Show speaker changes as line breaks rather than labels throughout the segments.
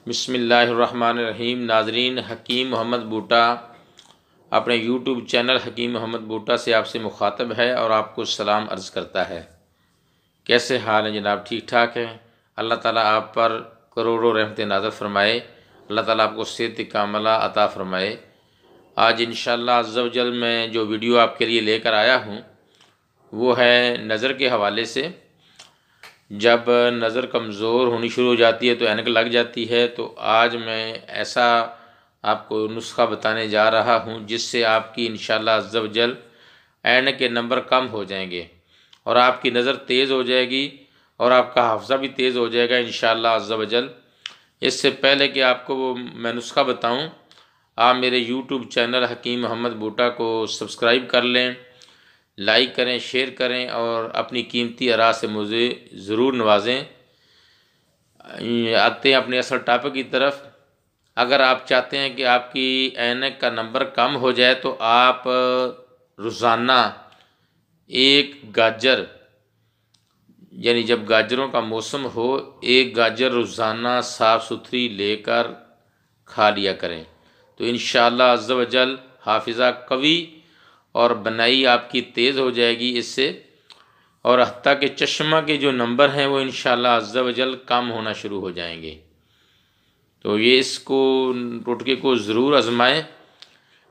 बिस्मिल्लाहिर्रहमानिर्रहीम। नाजरीन, हकीम मोहम्मद बूटा अपने यूट्यूब चैनल हकीम मोहम्मद बूटा से आपसे मुखातब है और आपको सलाम अर्ज़ करता है। कैसे हाल हैं जनाब? ठीक ठाक हैं? अल्लाह ताला आप पर करोड़ों रहमतें नाज़िल फ़रमाए। अल्लाह ताला आपको सेहत कामिला अता फ़रमाए। आज इंशाअल्लाह अज़्ज़ा व जल मैं जो वीडियो आपके लिए लेकर आया हूँ वो है नज़र के हवाले से। जब नज़र कमज़ोर होनी शुरू हो जाती है तो ऐनक लग जाती है। तो आज मैं ऐसा आपको नुस्खा बताने जा रहा हूँ जिससे आपकी इंशाअल्लाह अज़्ज़ा व जल ऐनक के नंबर कम हो जाएंगे और आपकी नज़र तेज़ हो जाएगी और आपका हाफ़ज़ा भी तेज़ हो जाएगा इंशाअल्लाह अज़्ज़ा व जल। इससे पहले कि आपको वो मैं नुस्खा बताऊँ, आप मेरे यूट्यूब चैनल हकीम मोहम्मद बूटा को सब्सक्राइब कर लें, लाइक करें, शेयर करें और अपनी कीमती आरा से मुझे ज़रूर नवाजें। आते हैं अपने असल टॉपिक की तरफ। अगर आप चाहते हैं कि आपकी ऐनक का नंबर कम हो जाए तो आप रोज़ाना एक गाजर, यानी जब गाजरों का मौसम हो, एक गाजर रोज़ाना साफ़ सुथरी लेकर खा लिया करें तो इंशाअल्लाह अज़्ज़ा व जल हाफिज़ा कवी और बनाई आपकी तेज़ हो जाएगी इससे, और हत्ता के चश्मा के जो नंबर हैं वो इंशाअल्लाह अज़्ज़ा व जल कम होना शुरू हो जाएंगे। तो ये इसको टोटके को ज़रूर आजमाएं,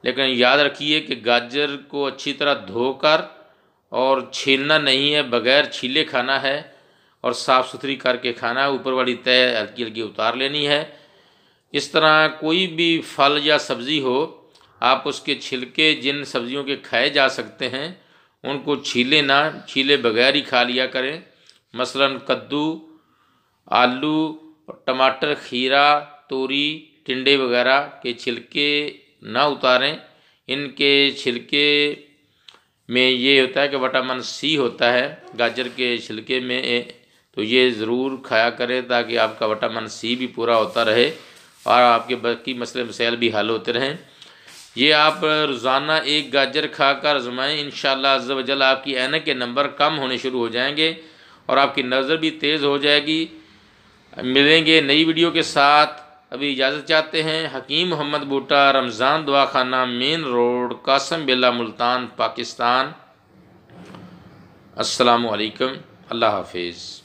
लेकिन याद रखिए कि गाजर को अच्छी तरह धोकर और छीलना नहीं है, बग़ैर छीले खाना है और साफ़ सुथरी करके खाना है। ऊपर वाली तय हल्की हल्की उतार लेनी है। इस तरह कोई भी फल या सब्ज़ी हो, आप उसके छिलके जिन सब्ज़ियों के खाए जा सकते हैं उनको छीले ना, छीले बगैर ही खा लिया करें। मसलन कद्दू, आलू, टमाटर, खीरा, तोरी, टिंडे वगैरह के छिलके ना उतारें। इनके छिलके में ये होता है कि विटामिन सी होता है गाजर के छिलके में, तो ये ज़रूर खाया करें ताकि आपका विटामिन सी भी पूरा होता रहे और आपके बाकी मसले मसाइल भी हल होते रहें। ये आप रोज़ाना एक गाजर खाकर आजमाएं, इंशाअल्लाह अज़्ज़ा व जल आपकी ऐनक के नंबर कम होने शुरू हो जाएंगे और आपकी नज़र भी तेज़ हो जाएगी। मिलेंगे नई वीडियो के साथ। अभी इजाज़त चाहते हैं। हकीम मोहम्मद बूटा, रमज़ान दुआ खाना, मेन रोड, कासम बिल्ला, मुल्तान, पाकिस्तान। अस्सलामु अलैकुम। अल्लाह हाफिज़।